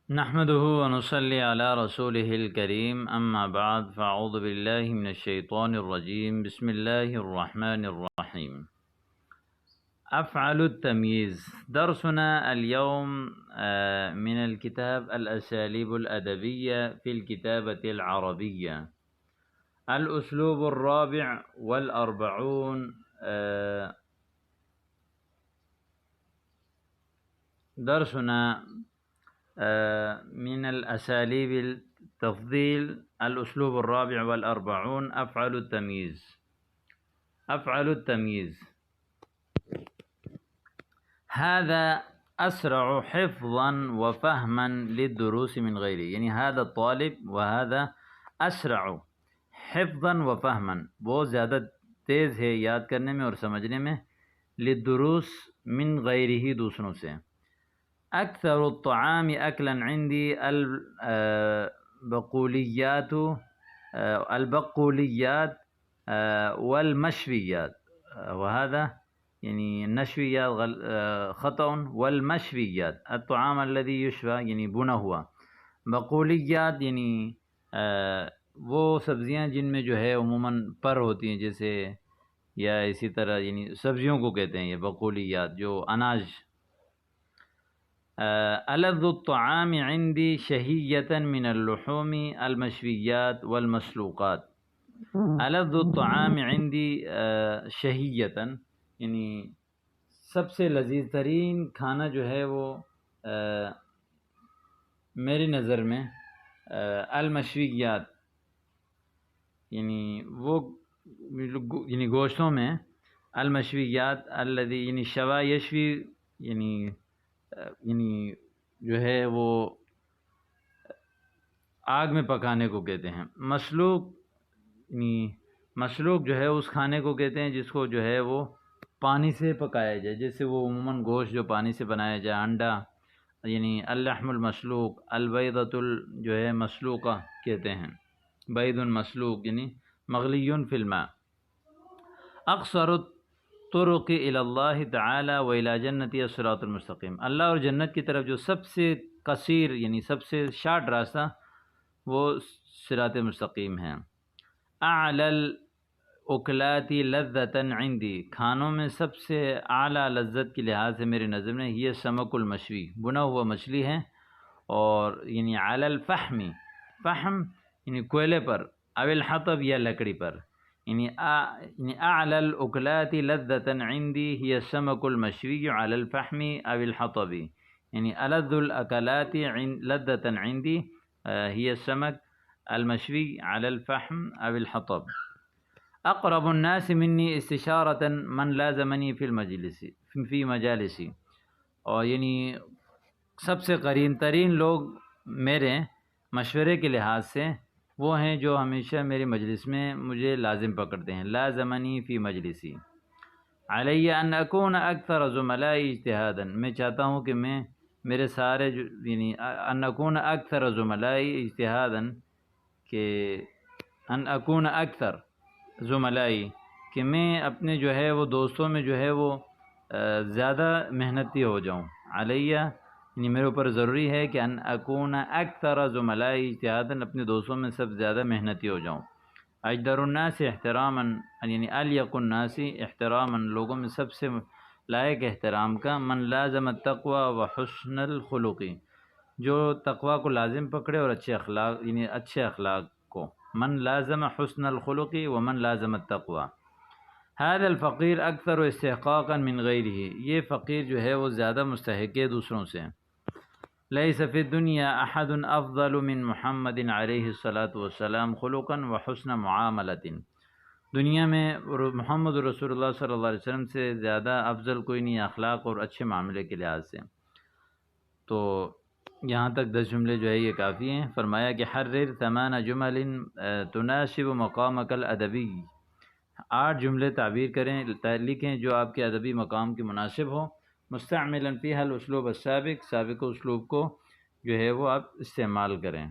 نحمده ونصلي على رسوله الكريم أما بعد فأعوذ بالله من الشيطان الرجيم بسم الله الرحمن الرحيم. أفعل التمييز. درسنا اليوم من الكتاب الأساليب الأدبية في الكتابة العربية، الأسلوب الرابع والأربعون. درسنا من الأساليب التفضيل الأسلوب الرابع والأربعون أفعل التمييز. أفعل التمييز هذا أسرع حفظا وفهما للدروس من غيره، یعنی هذا الطالب وهذا أسرع حفظا وفهما، بہت زیادہ تیز ہے یاد کرنے میں اور سمجھنے میں، للدروس من غیره دوسروں سے. أكثر الطعام أكلا عندي البقوليات والمشويات، وهذا يعني النشويات خطأ، والمشويات الطعام الذي يشوى يعني بنا ہوا. بقولیات یعنی وہ سبزیاں جن میں جو ہے عموماً پر ہوتی ہیں، جیسے یا اسی طرح یعنی سبزیوں کو کہتے ہیں یہ بقولیات، جو اناج. ألذ الطعام عندي شهية من اللحوم المشويات والمسلوقات. ألذ الطعام عندي شهية یعنی سب سے لذیذ ترین کھانا جو ہے وہ میری نظر میں المشویات یعنی وہ یعنی گوشتوں میں، المشویات الذی یعنی شوا یشوی یعنی جو ہے وہ آگ میں پکانے کو کہتے ہیں. مسلوق یعنی مسلوق جو ہے اس کھانے کو کہتے ہیں جس کو جو ہے وہ پانی سے پکایا جائے، جیسے وہ عموماً گوشت جو پانی سے بنایا جائے، انڈا یعنی اللحم المسلوق، البیضۃ جو ہے مسلوقہ کہتے ہیں، بید مسلوق یعنی مغلی فی الماء. اقصر الطرق الی اللہ تعالی و الی جنتی الصراط المستقیم. اللہ اور جنت کی طرف جو سب سے قصیر یعنی سب سے شارٹ راستہ وہ صراط مستقیم ہے. اعلی الاکلات لذۃ عندی، کھانوں میں سب سے اعلیٰ لذت کے لحاظ سے میرے نظر میں یہ سمک المشوی، بنا ہوا مچھلی ہے، اور یعنی علی الفحم، فحم یعنی کوئلے پر، او الحطب یا لکڑی پر، یعنی اعلی الاکلات لذۃ عندی هي السمك المشوی علی الفحم او الحطب، یعنی الذ الاکلات لذۃ عندی هي السمك المشوی علی الفحم او الحطب. اقرب الناس منی استشارۃ من لازمنی فی مجالسی، اور یعنی سب سے قریب ترین لوگ میرے مشورے کے لحاظ سے وہ ہیں جو ہمیشہ میری مجلس میں مجھے لازم پکڑتے ہیں. لازمنی فی مجلسی. علی ان اکون اکثر زملائی اجتہادا، میں چاہتا ہوں کہ میں میرے سارے یعنی ان اکون اکثر زملائی اجتہادا، کہ ان اکون اکثر زملائی کہ میں اپنے جو ہے وہ دوستوں میں جو ہے وہ زیادہ محنتی ہو جاؤں. علیہ یعنی میرے اوپر ضروری ہے کہ ان اکون اکثر زملائی اجتہادا، اپنے دوستوں میں سب زیادہ محنتی ہو جاؤں. اجدر الناس احتراما یعنی الیق الناس احتراما، لوگوں میں سب سے لائق احترام کا، من لازم التقوی و حسن الخلق، جو تقوی کو لازم پکڑے اور اچھے اخلاق یعنی اچھے اخلاق کو. من لازم حسن الخلق ومن لازم التقوی. هذا الفقیر اکثر استحقاقا من غیرہ، یہ فقیر جو ہے وہ زیادہ مستحق ہے دوسروں سے. لیس فی الدنیا احد افضل من محمد علیہ الصلاۃ والسلام خلقا وحسن معاملۃ، دنیا میں محمد رسول اللہ صلی اللہ علیہ وسلم سے زیادہ افضل کوئی نہیں اخلاق اور اچھے معاملے کے لحاظ سے. تو یہاں تک 10 جملے جو ہے یہ کافی ہیں. فرمایا کہ حرر 8 جمل تناسب مقامک الادبی، 8 جملے تعبیر کریں، لکھیں جو آپ کے ادبی مقام کے مناسب ہو. مستعملا فیہا الاسلوب السابق، سابق اسلوب کو جو ہے وہ آپ استعمال کریں.